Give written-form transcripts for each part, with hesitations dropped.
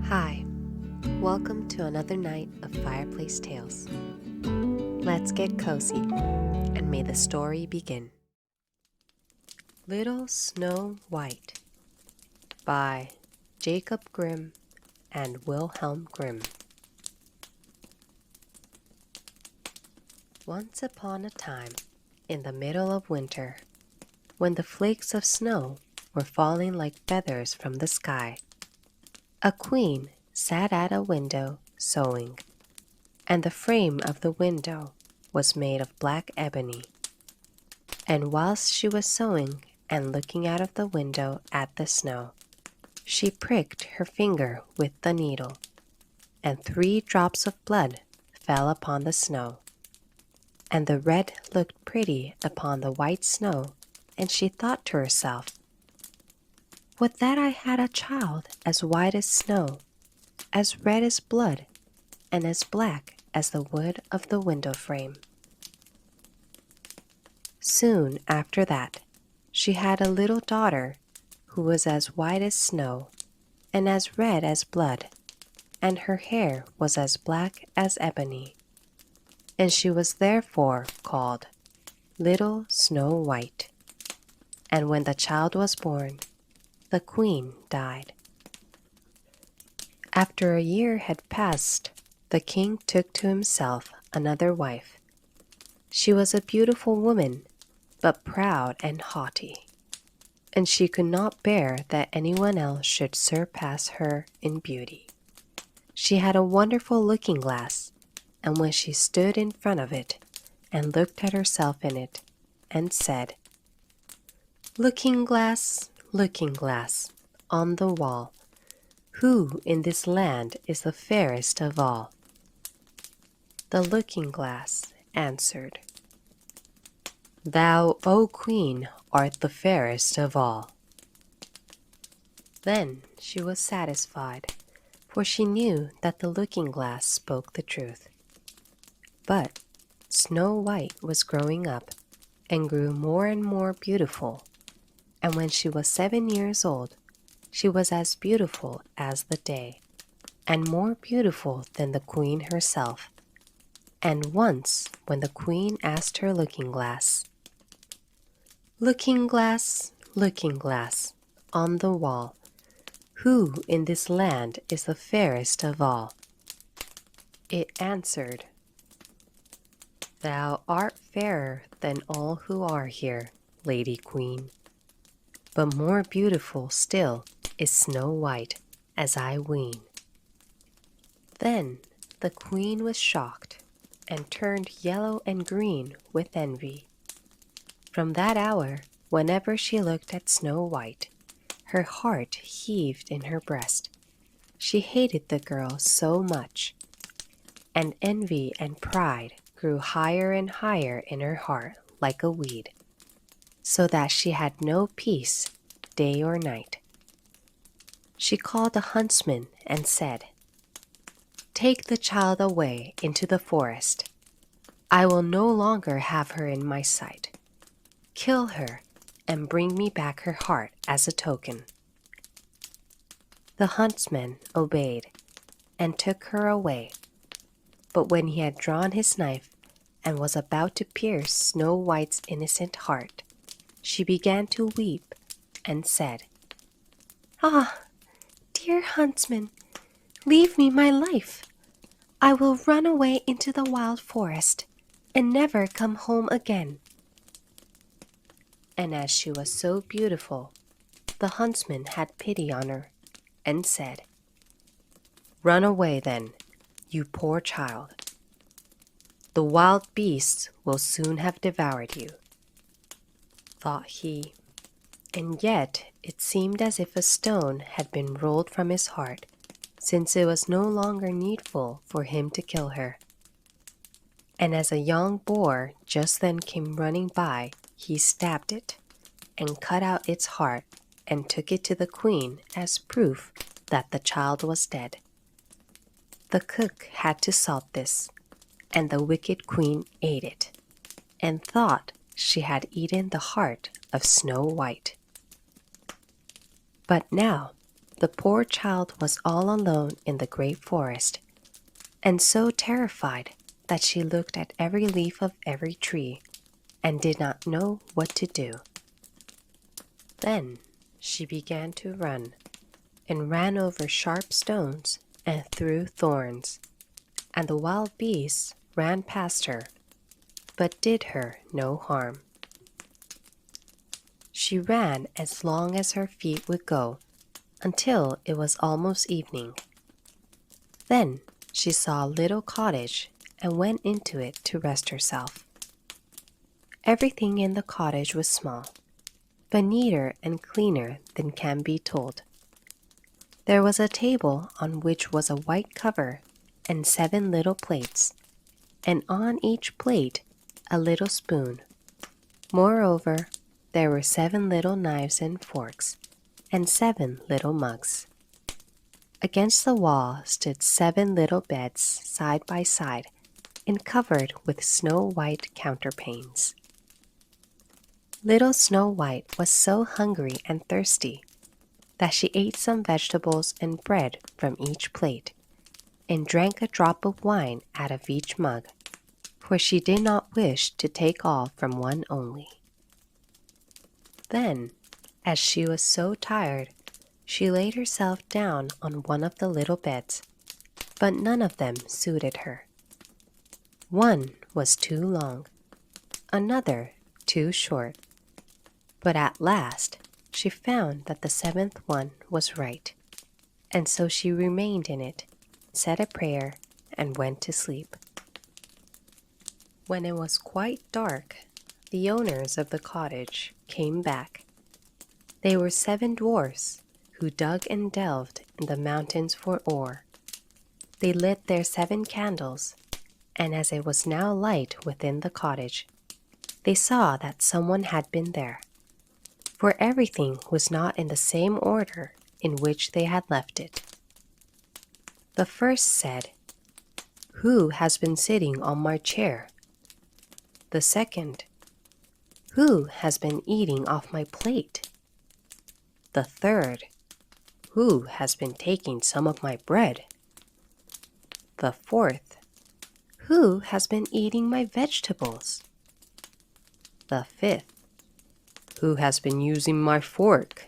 Hi, welcome to another night of Fireplace Tales. Let's get cozy and may the story begin. Little Snow White by Jacob Grimm and Wilhelm Grimm. Once upon a time, in the middle of winter, when the flakes of snow were falling like feathers from the sky, a queen sat at a window sewing, and the frame of the window was made of black ebony. And whilst she was sewing and looking out of the window at the snow, she pricked her finger with the needle, and 3 drops of blood fell upon the snow. And the red looked pretty upon the white snow, and she thought to herself, "Would that I had a child as white as snow, as red as blood, and as black as the wood of the window frame." Soon after that, she had a little daughter who was as white as snow, and as red as blood, and her hair was as black as ebony, and she was therefore called Little Snow White. And when the child was born, the queen died. After a year had passed, the king took to himself another wife. She was a beautiful woman, but proud and haughty, and she could not bear that anyone else should surpass her in beauty. She had a wonderful looking-glass, and when she stood in front of it and looked at herself in it and said, "Looking-glass, looking-glass, on the wall, who in this land is the fairest of all?" The looking-glass answered, "Thou, O Queen, art the fairest of all." Then she was satisfied, for she knew that the looking-glass spoke the truth. But Snow White was growing up and grew more and more beautiful, and when she was 7 years old, she was as beautiful as the day, and more beautiful than the queen herself. And once when the queen asked her looking-glass, "Looking-glass, looking-glass, on the wall, who in this land is the fairest of all?" it answered, "Thou art fairer than all who are here, Lady Queen. But more beautiful still is Snow White, as I ween." Then the queen was shocked, and turned yellow and green with envy. From that hour, whenever she looked at Snow White, her heart heaved in her breast. She hated the girl so much, and envy and pride grew higher and higher in her heart like a weed, so that she had no peace day or night. She called the huntsman and said, "Take the child away into the forest. I will no longer have her in my sight. Kill her and bring me back her heart as a token." The huntsman obeyed and took her away, but when he had drawn his knife and was about to pierce Snow White's innocent heart, she began to weep and said, "Ah, dear huntsman, leave me my life. I will run away into the wild forest and never come home again." And as she was so beautiful, the huntsman had pity on her and said, "Run away then, you poor child. The wild beasts will soon have devoured you," thought he, and yet it seemed as if a stone had been rolled from his heart, since it was no longer needful for him to kill her. And as a young boar just then came running by, he stabbed it, and cut out its heart, and took it to the queen as proof that the child was dead. The cook had to salt this, and the wicked queen ate it, and thought she had eaten the heart of Snow White. But now the poor child was all alone in the great forest, and so terrified that she looked at every leaf of every tree and did not know what to do. Then she began to run, and ran over sharp stones and through thorns, and the wild beasts ran past her, but did her no harm. She ran as long as her feet would go, until it was almost evening. Then she saw a little cottage and went into it to rest herself. Everything in the cottage was small, but neater and cleaner than can be told. There was a table on which was a white cover and 7 little plates, and on each plate a little spoon. Moreover, there were 7 little knives and forks, and 7 little mugs. Against the wall stood 7 little beds side by side, and covered with snow-white counterpanes. Little Snow White was so hungry and thirsty that she ate some vegetables and bread from each plate, and drank a drop of wine out of each mug, for she did not wish to take all from one only. Then, as she was so tired, she laid herself down on one of the little beds, but none of them suited her. One was too long, another too short, but at last she found that the 7th one was right, and so she remained in it, said a prayer, and went to sleep. When it was quite dark, the owners of the cottage came back. They were 7 dwarfs who dug and delved in the mountains for ore. They lit their 7 candles, and as it was now light within the cottage, they saw that someone had been there, for everything was not in the same order in which they had left it. The first said, "Who has been sitting on my chair?" The second, "Who has been eating off my plate?" The third, "Who has been taking some of my bread?" The fourth, "Who has been eating my vegetables?" The fifth, "Who has been using my fork?"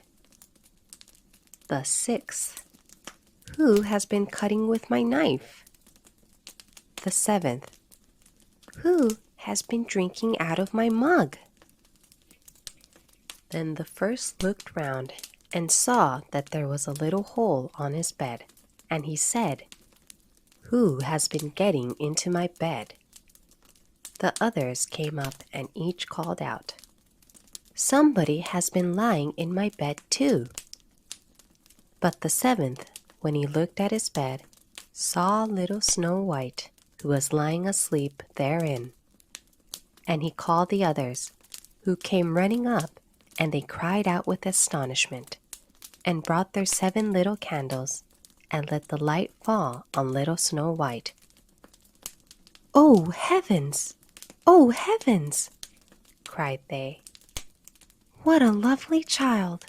The sixth, "Who has been cutting with my knife?" The seventh, "Who has been drinking out of my mug?" Then the first looked round and saw that there was a little hole on his bed, and he said, "Who has been getting into my bed?" The others came up and each called out, "Somebody has been lying in my bed too." But the 7th, when he looked at his bed, saw little Snow White, who was lying asleep therein. And he called the others, who came running up, and they cried out with astonishment, and brought their 7 little candles, and let the light fall on little Snow White. "Oh, heavens! Oh, heavens!" cried they. "What a lovely child!"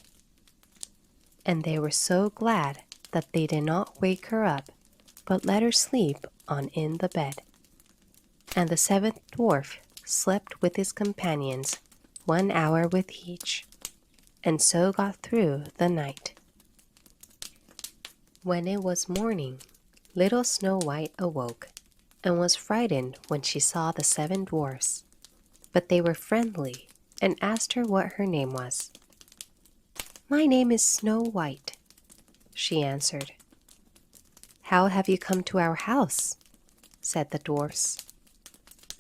And they were so glad that they did not wake her up, but let her sleep on in the bed. And the 7th dwarf slept with his companions 1 hour with each, and so got through the night. When it was morning, little Snow White awoke, and was frightened when she saw the 7 dwarfs, but they were friendly, and asked her what her name was. "My name is Snow White," she answered. "How have you come to our house?" said the dwarfs.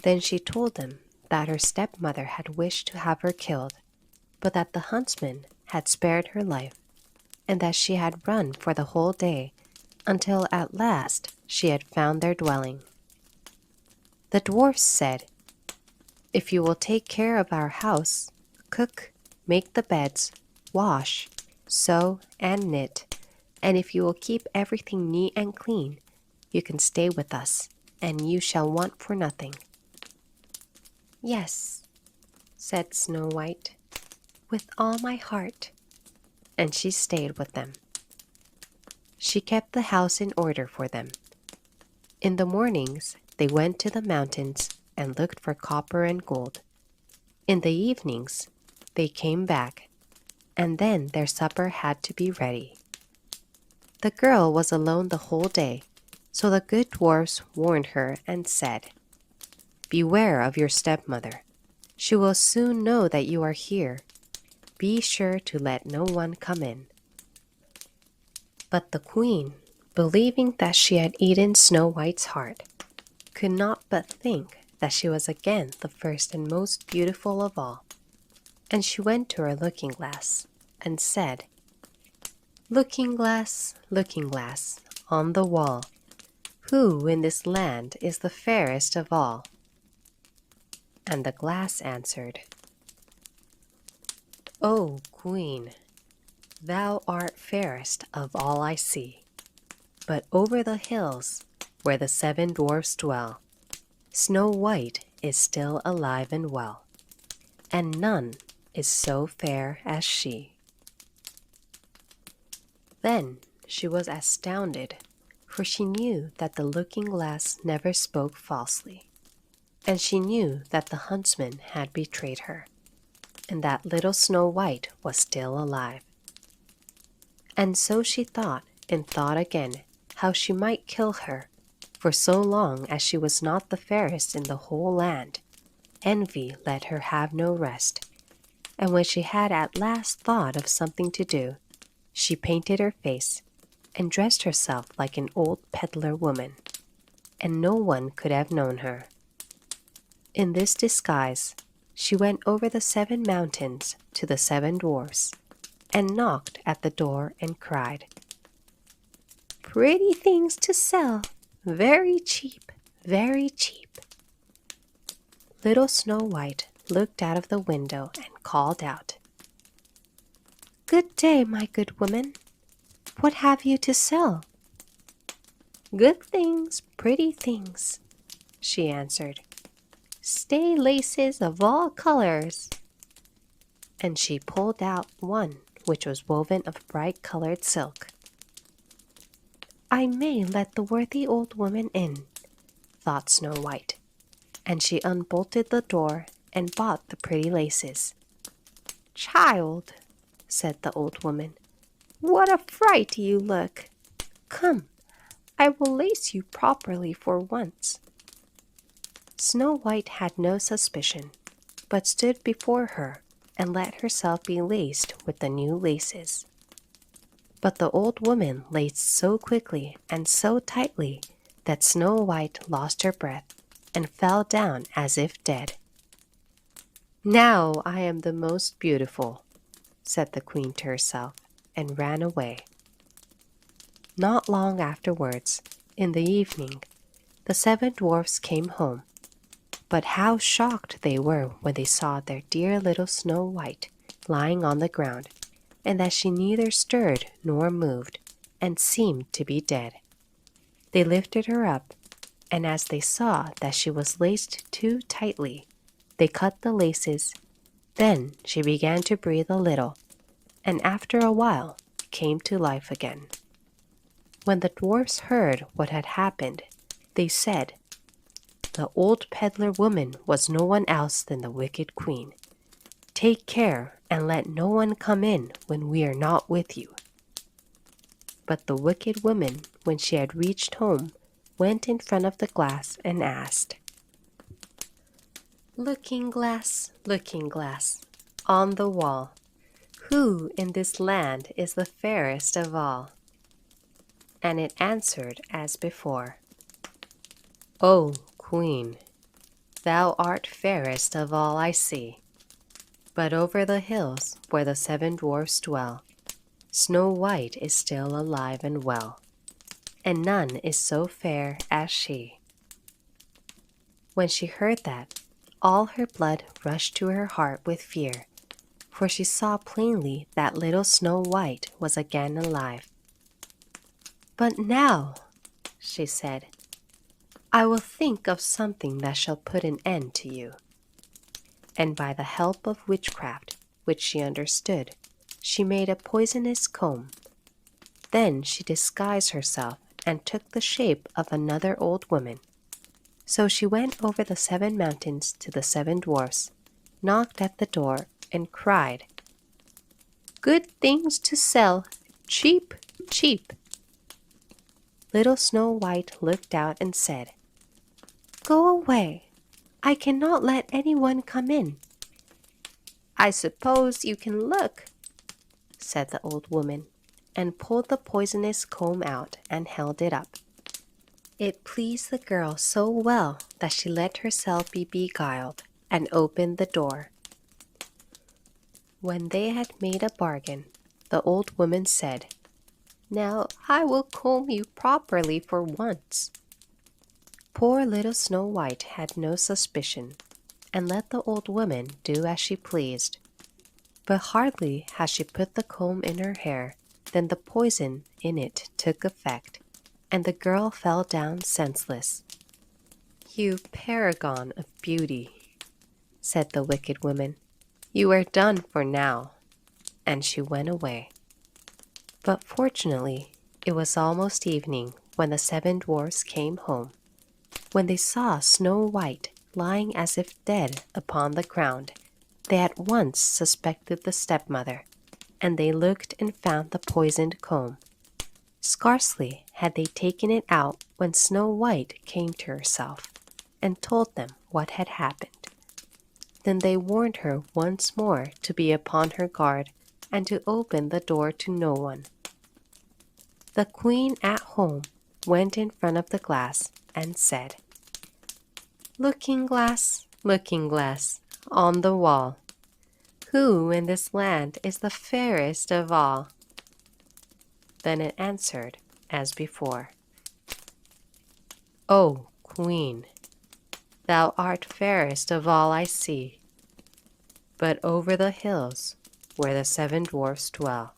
Then she told them that her stepmother had wished to have her killed, but that the huntsman had spared her life, and that she had run for the whole day, until at last she had found their dwelling. The dwarfs said, "If you will take care of our house, cook, make the beds, wash, sew, and knit, and if you will keep everything neat and clean, you can stay with us, and you shall want for nothing." "Yes," said Snow White, "with all my heart," and she stayed with them. she kept the house in order for them. In the mornings, they went to the mountains and looked for copper and gold. In the evenings, they came back, and then their supper had to be ready. The girl was alone the whole day, so the good dwarfs warned her and said, "Beware of your stepmother. She will soon know that you are here. Be sure to let no one come in." But the queen, believing that she had eaten Snow White's heart, could not but think that she was again the first and most beautiful of all, and she went to her looking-glass and said, looking glass, on the wall, who in this land is the fairest of all?" And the glass answered, "O Queen, thou art fairest of all I see, but over the hills where the 7 dwarfs dwell, Snow White is still alive and well, and none is so fair as she." Then she was astounded, for she knew that the looking-glass never spoke falsely, and she knew that the huntsman had betrayed her, and that little Snow White was still alive. And so she thought and thought again how she might kill her, for so long as she was not the fairest in the whole land, envy let her have no rest, and when she had at last thought of something to do, she painted her face and dressed herself like an old peddler woman, and no one could have known her. In this disguise, she went over the 7 mountains to the 7 dwarfs, and knocked at the door and cried, "Pretty things to sell, very cheap, very cheap." Little Snow White looked out of the window and called out, "Good day, my good woman. What have you to sell?" "Good things, pretty things," she answered. "Stay laces of all colors." And she pulled out one which was woven of bright-colored silk. "I may let the worthy old woman in," thought Snow White, and she unbolted the door and bought the pretty laces. "Child," said the old woman, "what a fright you look! Come, I will lace you properly for once." Snow White had no suspicion, but stood before her and let herself be laced with the new laces. But the old woman laced so quickly and so tightly that Snow White lost her breath and fell down as if dead. "Now I am the most beautiful," said the queen to herself, and ran away. Not long afterwards, in the evening, the 7 dwarfs came home, but how shocked they were when they saw their dear little Snow White lying on the ground, and that she neither stirred nor moved, and seemed to be dead. They lifted her up, and as they saw that she was laced too tightly, they cut the laces. Then she began to breathe a little, and after a while came to life again. When the dwarfs heard what had happened, they said, "The old peddler woman was no one else than the wicked queen. Take care and let no one come in when we are not with you." But the wicked woman, when she had reached home, went in front of the glass and asked, looking glass, on the wall, who in this land is the fairest of all?" And it answered as before, "O Queen, thou art fairest of all I see, but over the hills where the 7 dwarfs dwell, Snow White is still alive and well, and none is so fair as she." When she heard that, all her blood rushed to her heart with fear, for she saw plainly that little Snow White was again alive. "But now," she said, "I will think of something that shall put an end to you." And by the help of witchcraft, which she understood, she made a poisonous comb. Then she disguised herself and took the shape of another old woman. So she went over the 7 mountains to the 7 dwarfs, knocked at the door, and cried, "Good things to sell, cheap, cheap." Little Snow White looked out and said, "Go away. I cannot let anyone come in." "I suppose you can look," said the old woman, and pulled the poisonous comb out and held it up. It pleased the girl so well that she let herself be beguiled and opened the door. When they had made a bargain, the old woman said, "Now I will comb you properly for once." Poor little Snow White had no suspicion, and let the old woman do as she pleased. But hardly had she put the comb in her hair than the poison in it took effect, and the girl fell down senseless. "You paragon of beauty," said the wicked woman, "you are done for now." And she went away. But fortunately, it was almost evening when the 7 dwarfs came home. When they saw Snow White lying as if dead upon the ground, they at once suspected the stepmother, and they looked and found the poisoned comb. Scarcely had they taken it out when Snow White came to herself, and told them what had happened. Then they warned her once more to be upon her guard, and to open the door to no one. The queen at home went in front of the glass and said, "Looking glass, on the wall, who in this land is the fairest of all?" Then it answered as before, "O Queen, thou art fairest of all I see, but over the hills where the 7 dwarfs dwell,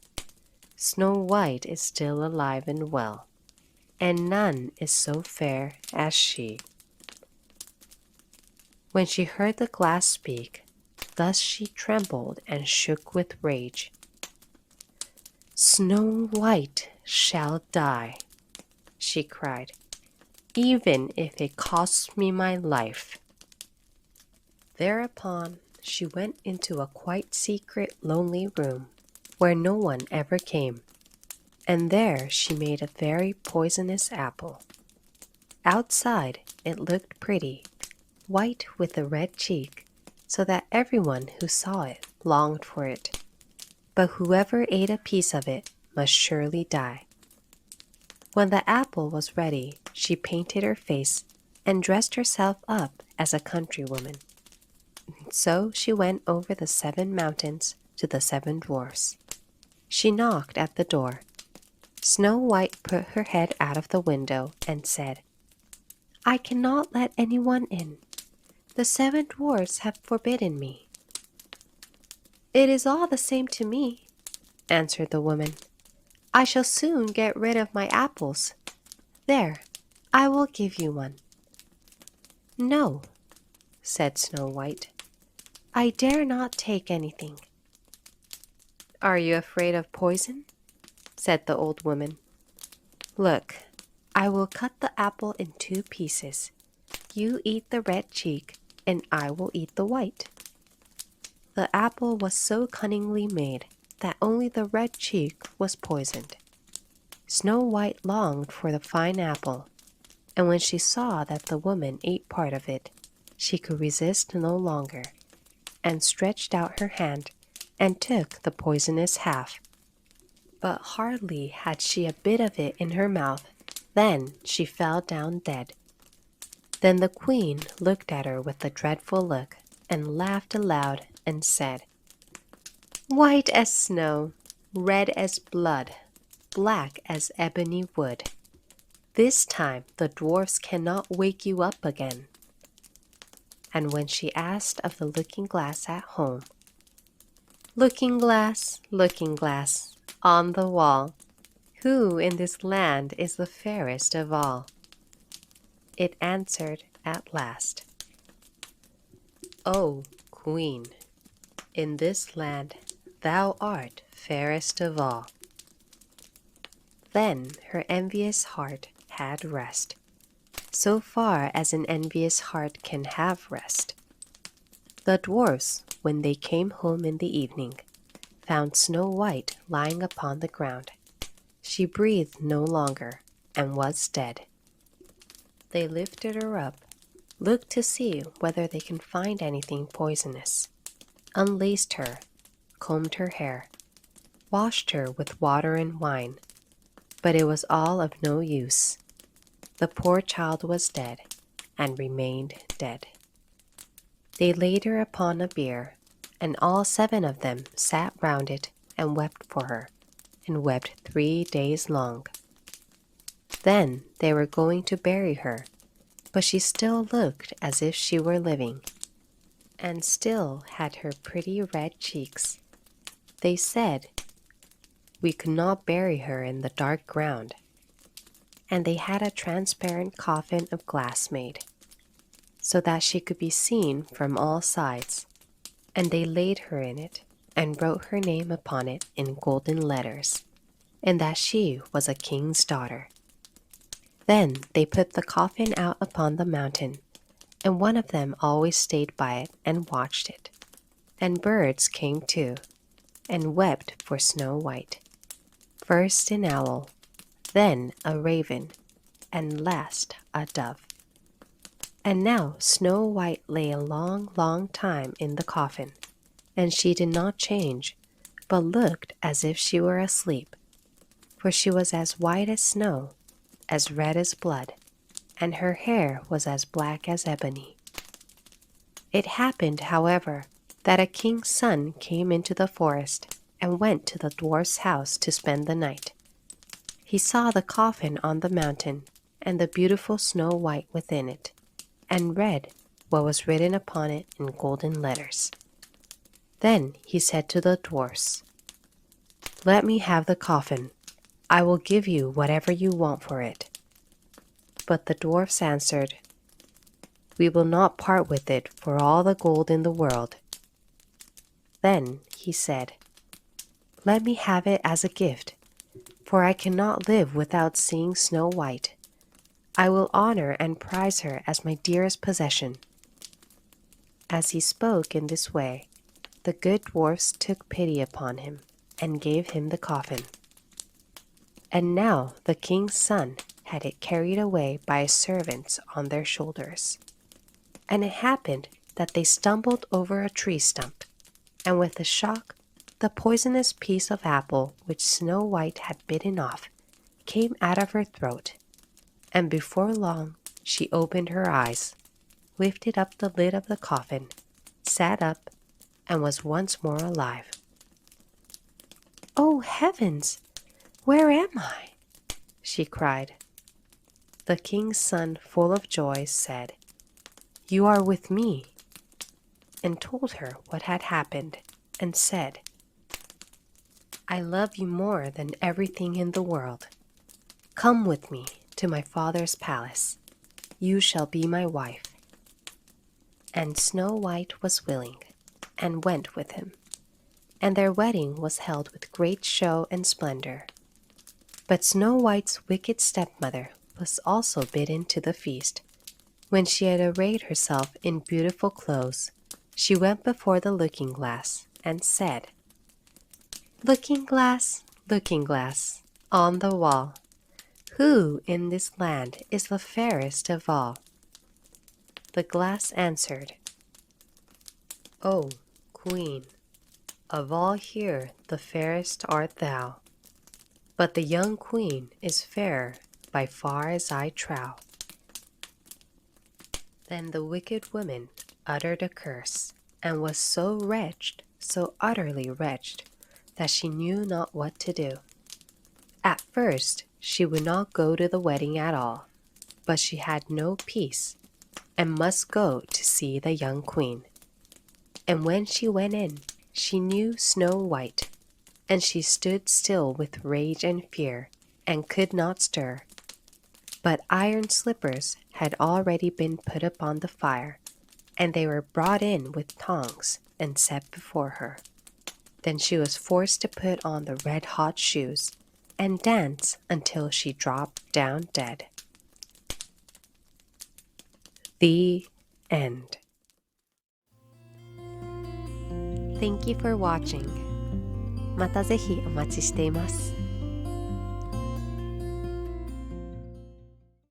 Snow White is still alive and well, and none is so fair as she." When she heard the glass speak, thus she trembled and shook with rage. "Snow White shall die," she cried, "even if it costs me my life." Thereupon she went into a quite secret, lonely room, where no one ever came, and there she made a very poisonous apple. Outside it looked pretty, white with a red cheek, so that everyone who saw it longed for it. But whoever ate a piece of it must surely die. When the apple was ready, she painted her face and dressed herself up as a countrywoman. So she went over the 7 mountains to the 7 dwarfs. She knocked at the door. Snow White put her head out of the window and said, "I cannot let anyone in. The 7 dwarfs have forbidden me." "It is all the same to me," answered the woman. "I shall soon get rid of my apples. There, I will give you one." "No," said Snow White, "I dare not take anything." "Are you afraid of poison?" said the old woman. "Look, I will cut the apple in 2 pieces. You eat the red cheek, and I will eat the white." The apple was so cunningly made that only the red cheek was poisoned. Snow White longed for the fine apple, and when she saw that the woman ate part of it, she could resist no longer, and stretched out her hand and took the poisonous half. But hardly had she a bit of it in her mouth than she fell down dead. Then the queen looked at her with a dreadful look, and laughed aloud and said, "White as snow, red as blood, black as ebony wood. This time the dwarfs cannot wake you up again." And when she asked of the looking-glass at home, looking glass, on the wall, who in this land is the fairest of all?" it answered at last, "O Queen, in this land thou art fairest of all." Then her envious heart had rest, so far as an envious heart can have rest. The dwarfs, when they came home in the evening, found Snow White lying upon the ground. She breathed no longer and was dead. They lifted her up, looked to see whether they can find anything poisonous, unlaced her, combed her hair, washed her with water and wine, but it was all of no use. The poor child was dead and remained dead. They laid her upon a bier, and all 7 of them sat round it and wept for her, and wept 3 days long. Then they were going to bury her, but she still looked as if she were living, and still had her pretty red cheeks. They said, "We could not bury her in the dark ground." And they had a transparent coffin of glass made, so that she could be seen from all sides, and they laid her in it, and wrote her name upon it in golden letters, and that she was a king's daughter. Then they put the coffin out upon the mountain, and one of them always stayed by it and watched it. And birds came too, and wept for Snow White. First an owl, then a raven, and last a dove. And now Snow White lay a long, long time in the coffin, and she did not change, but looked as if she were asleep, for she was as white as snow, as red as blood, and her hair was as black as ebony. It happened, however, that a king's son came into the forest and went to the dwarf's house to spend the night. He saw the coffin on the mountain and the beautiful Snow White within it, and read what was written upon it in golden letters. Then he said to the dwarfs, "Let me have the coffin. I will give you whatever you want for it." But the dwarfs answered, "We will not part with it for all the gold in the world." Then he said, "Let me have it as a gift, for I cannot live without seeing Snow White. I will honor and prize her as my dearest possession." As he spoke in this way, the good dwarfs took pity upon him and gave him the coffin. And now the king's son had it carried away by his servants on their shoulders. And it happened that they stumbled over a tree stump, and with a shock, the poisonous piece of apple which Snow White had bitten off came out of her throat, and before long she opened her eyes, lifted up the lid of the coffin, sat up, and was once more alive. "Oh, heavens! Where am I?" she cried. The king's son, full of joy, said, "You are with me," and told her what had happened, and said, "I love you more than everything in the world. Come with me to my father's palace. You shall be my wife." And Snow White was willing, and went with him, and their wedding was held with great show and splendor. But Snow White's wicked stepmother was also bidden to the feast. When she had arrayed herself in beautiful clothes, she went before the looking-glass and said, "Looking glass, on the wall, who in this land is the fairest of all?" The glass answered, "O Queen, of all here the fairest art thou, but the young queen is fairer by far as I trow." Then the wicked woman uttered a curse, and was so wretched, so utterly wretched, that she knew not what to do. At first she would not go to the wedding at all, but she had no peace, and must go to see the young queen. And when she went in, she knew Snow White, and she stood still with rage and fear, and could not stir. But iron slippers had already been put upon the fire, and they were brought in with tongs and set before her. Then she was forced to put on the red-hot shoes, and dance until she dropped down dead. The end. Thank you for watching. またぜひお待ちしています。